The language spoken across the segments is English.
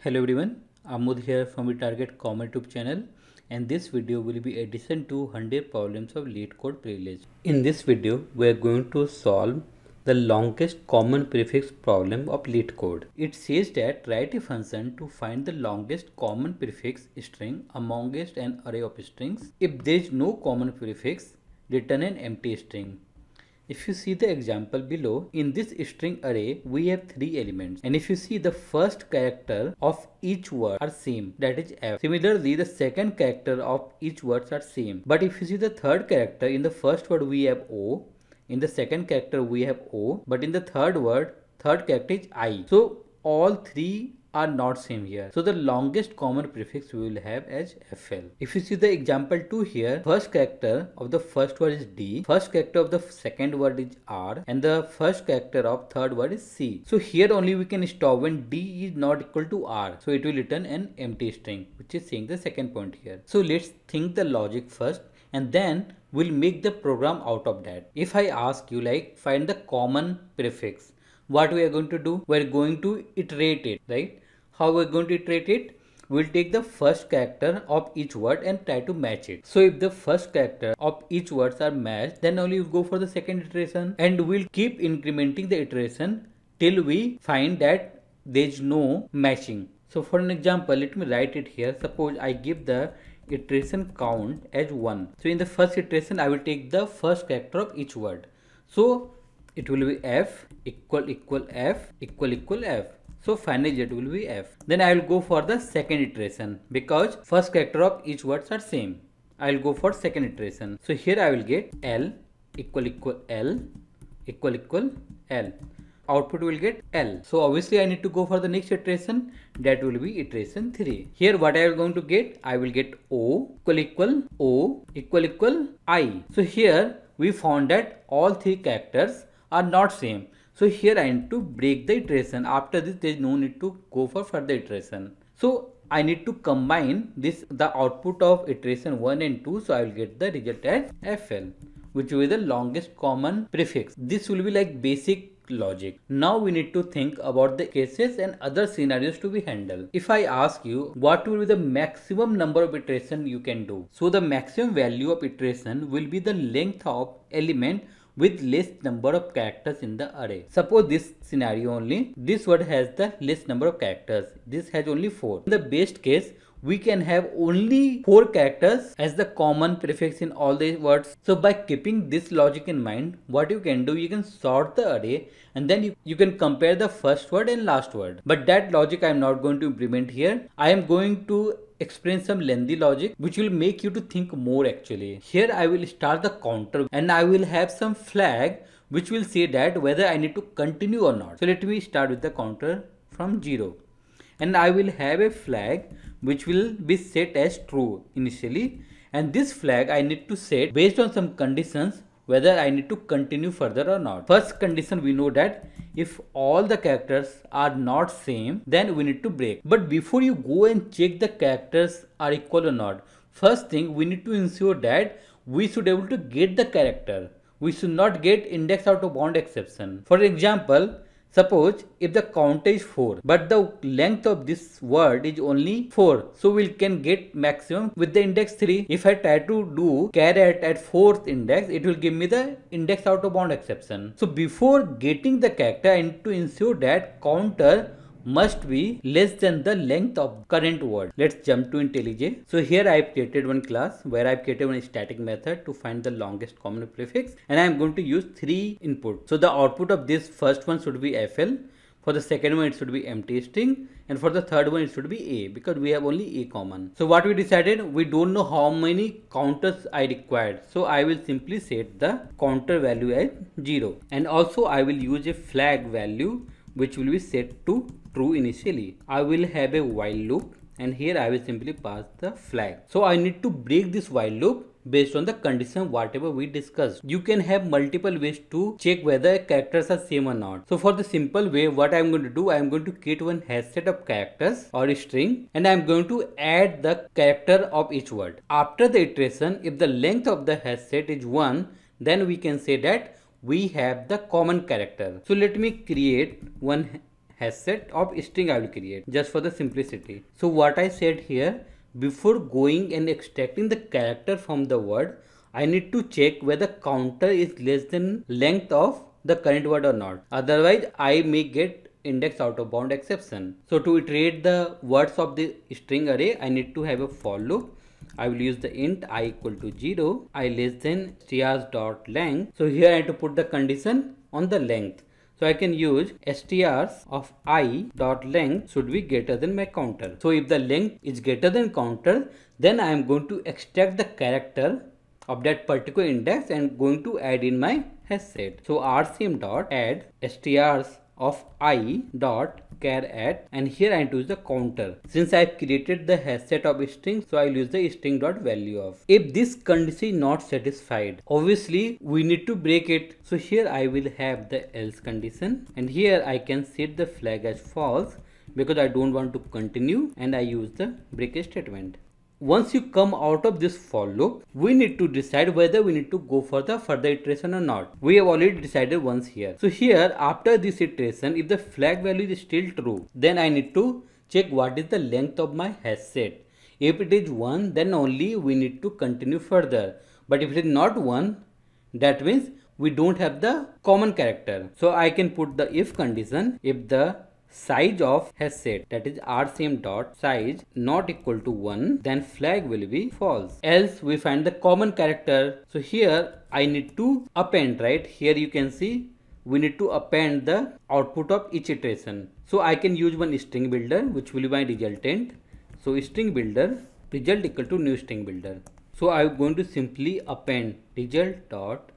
Hello everyone, Amud here from the Target Common YouTube channel, and this video will be addition to 100 problems of LeetCode playlist. In this video, we are going to solve the longest common prefix problem of LeetCode. It says that write a function to find the longest common prefix string amongst an array of strings. If there is no common prefix, return an empty string. If you see the example below, in this string array, we have 3 elements. And if you see the first character of each word are same, that is F. Similarly, the second character of each words are same. But if you see the third character, in the first word we have O, in the second character we have O, but in the third character is I. So all 3 are not same here. So the longest common prefix we will have as FL. If you see the example 2 here, first character of the first word is D, first character of the second word is R, and the first character of third word is C. So here only we can stop when D is not equal to R. So it will return an empty string, which is saying the second point here. So let's think the logic first, and then we'll make the program out of that. If I ask you like find the common prefix, what we are going to do? We are going to iterate it, right? How we are going to iterate it? We'll take the first character of each word and try to match it. So if the first character of each words are matched, then only we'll go for the second iteration, and we'll keep incrementing the iteration till we find that there is no matching. So for an example, let me write it here. Suppose I give the iteration count as 1. So in the first iteration, I will take the first character of each word. So it will be F equal F equal F. So finally it will be F. Then I will go for the second iteration because first character of each words are same. I will go for second iteration. So here I will get L equal L equal L. Output will get L. So obviously I need to go for the next iteration, that will be iteration 3. Here what I am going to get? I will get O equal I. So here we found that all 3 characters are not same. So here I need to break the iteration. After this there is no need to go for further iteration. So I need to combine the output of iteration 1 and 2. So I will get the result as FL, which will be the longest common prefix. This will be like basic logic. Now we need to think about the cases and other scenarios to be handled. If I ask you what will be the maximum number of iteration you can do, so the maximum value of iteration will be the length of element with less number of characters in the array. Suppose this scenario only, this word has the less number of characters, this has only 4. In the best case, we can have only 4 characters as the common prefix in all the words. So by keeping this logic in mind, what you can do, you can sort the array and then you can compare the first word and last word. But that logic I am not going to implement here. I am going to explain some lengthy logic which will make you to think more actually. Here I will start the counter and I will have some flag which will say that whether I need to continue or not. So let me start with the counter from 0. And I will have a flag which will be set as true initially, and this flag I need to set based on some conditions whether I need to continue further or not. First condition, we know that if all the characters are not same, then we need to break. But before you go and check the characters are equal or not, first thing we need to ensure that we should able to get the character. We should not get index out of bound exception. For example, suppose if the count is 4 but the length of this word is only 4, so we can get maximum with the index 3. If I try to do caret at 4th index, it will give me the index out of bound exception. So before getting the character, I need to ensure that counter must be less than the length of current word. Let's jump to IntelliJ. So here I have created one class where I have created one static method to find the longest common prefix, and I am going to use 3 inputs. So the output of this first one should be FL, for the second one it should be empty string, and for the third one it should be A, because we have only A common. So what we decided, we don't know how many counters I required, so I will simply set the counter value as 0, and also I will use a flag value which will be set to true initially. I will have a while loop and here I will simply pass the flag. So I need to break this while loop based on the condition whatever we discussed. You can have multiple ways to check whether characters are same or not. So for the simple way, what I am going to do, I am going to create one hash set of characters or a string, and I am going to add the character of each word. After the iteration, if the length of the hash set is 1, then we can say that we have the common character. So let me create one hash set of string I will create just for the simplicity. So what I said here, before going and extracting the character from the word, I need to check whether counter is less than length of the current word or not. Otherwise, I may get index out of bound exception. So to iterate the words of the string array, I need to have a for loop. I will use the int I equal to 0, I less than strs dot length. So here I have to put the condition on the length. So I can use strs of I dot length should be greater than my counter. So if the length is greater than counter, then I am going to extract the character of that particular index and going to add in my hash set. So rcm dot add strs of I dot char add, and here I use the counter. Since I have created the hash set of string, so I will use the string dot value of. If this condition is not satisfied, obviously we need to break it. So here I will have the else condition, and here I can set the flag as false because I don't want to continue, and I use the break statement. Once you come out of this for loop, we need to decide whether we need to go for the further iteration or not. We have already decided once here. So here, after this iteration, if the flag value is still true, then I need to check what is the length of my hash set. If it is 1, then only we need to continue further. But if it is not 1, that means we don't have the common character. So I can put the if condition if the size of hash set, that is rcm dot size, not equal to 1, then flag will be false. Else we find the common character. So here I need to append, right? Here you can see we need to append the output of each iteration. So I can use one string builder which will be my resultant. So string builder result equal to new string builder. So I am going to simply append result dot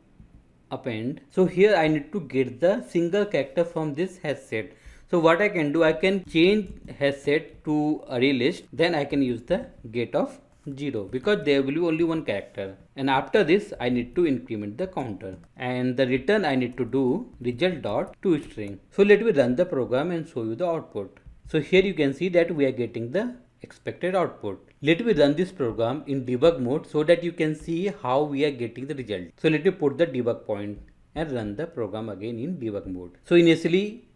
append. So here I need to get the single character from this hash set. So what I can do, I can change hash set to array list, then I can use the get of 0 because there will be only one character. And after this I need to increment the counter, and the return I need to do result dot toString. So let me run the program and show you the output. So here you can see that we are getting the expected output. Let me run this program in debug mode so that you can see how we are getting the result. So let me put the debug point and run the program again in debug mode. So initially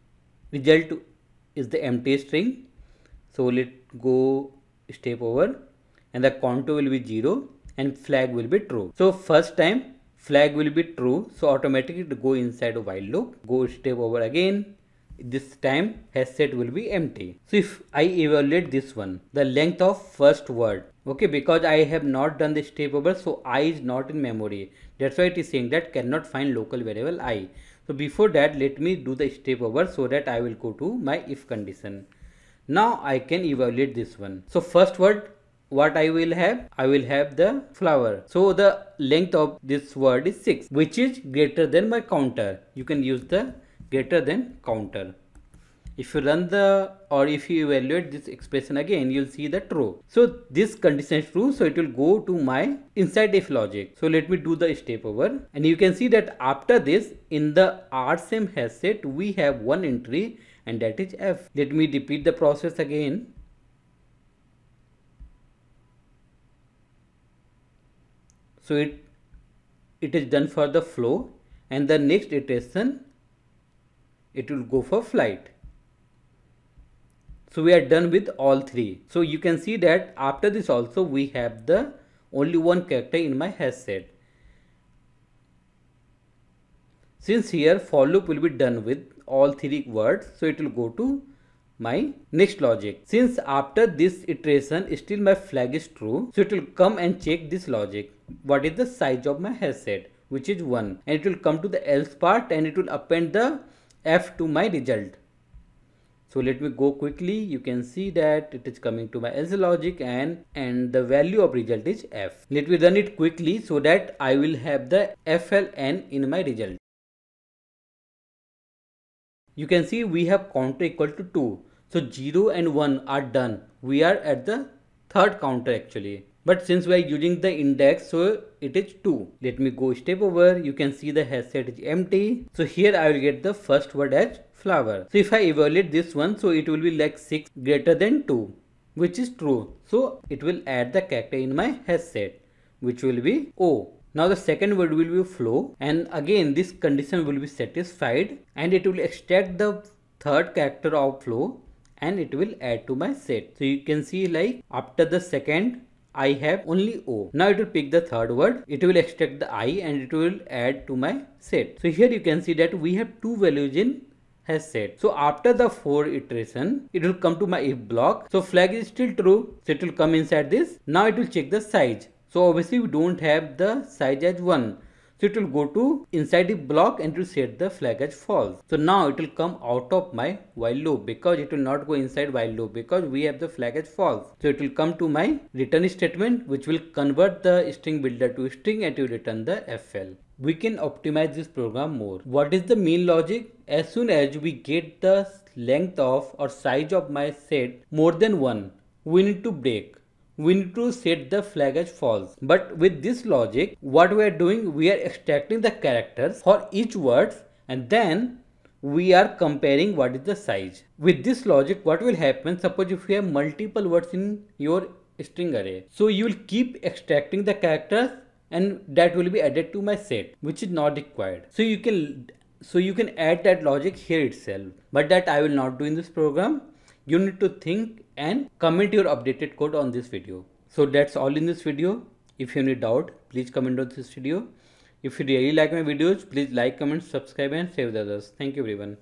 result is the empty string. So let's go step over, and the contour will be 0 and flag will be true. So first time flag will be true, so automatically it go inside a while loop. Go step over again. This time hash set will be empty. So if I evaluate this one, the length of first word, okay, because I have not done the step over, so I is not in memory. That's why it is saying that cannot find local variable I. So before that, let me do the step over so that I will go to my if condition. Now I can evaluate this one. So first word, what I will have the flower. So the length of this word is 6, which is greater than my counter. You can use the greater than counter. If you run the, or if you evaluate this expression again, you'll see the true. So this condition is true, so it will go to my inside if logic. So let me do the step over, and you can see that after this in the rcm hash set we have one entry, and that is f. Let me repeat the process again. So it is done for the flow, and the next iteration it will go for flight. So we are done with all three. So you can see that after this also we have the only one character in my hash set. Since here for loop will be done with all three words, so it will go to my next logic. Since after this iteration still my flag is true, so it will come and check this logic. What is the size of my hash set, which is 1, and it will come to the else part and it will append the f to my result. So let me go quickly. You can see that it is coming to my else logic, and the value of result is f. Let me run it quickly so that I will have the fln in my result. You can see we have counter equal to 2. So 0 and 1 are done. We are at the third counter actually. But since we are using the index, so it is 2. Let me go step over. You can see the hash set is empty. So here I will get the first word as flower. So if I evaluate this one, so it will be like 6 greater than 2, which is true. So it will add the character in my hash set, which will be O. Now the second word will be flow, and again this condition will be satisfied, and it will extract the third character of flow and it will add to my set. So you can see like after the second I have only O. Now it will pick the third word, it will extract the I and it will add to my set. So here you can see that we have two values in has set. So after the 4 iteration, it will come to my if block. So flag is still true, so it will come inside this. Now it will check the size. So obviously we don't have the size as 1. So it will go to inside the block and to set the flag as false. So now it will come out of my while loop because it will not go inside while loop because we have the flag as false. So it will come to my return statement which will convert the string builder to string and to return the FL. We can optimize this program more. What is the main logic? As soon as we get the length of or size of my set more than 1, we need to break. We need to set the flag as false. But with this logic, what we are doing, we are extracting the characters for each word and then we are comparing what is the size. With this logic, what will happen? Suppose if you have multiple words in your string array. So you will keep extracting the characters and that will be added to my set, which is not required. So you can add that logic here itself. But that I will not do in this program. You need to think and comment your updated code on this video. So that's all in this video. If you have any doubt, please comment on this video. If you really like my videos, please like, comment, subscribe and share with others. Thank you everyone.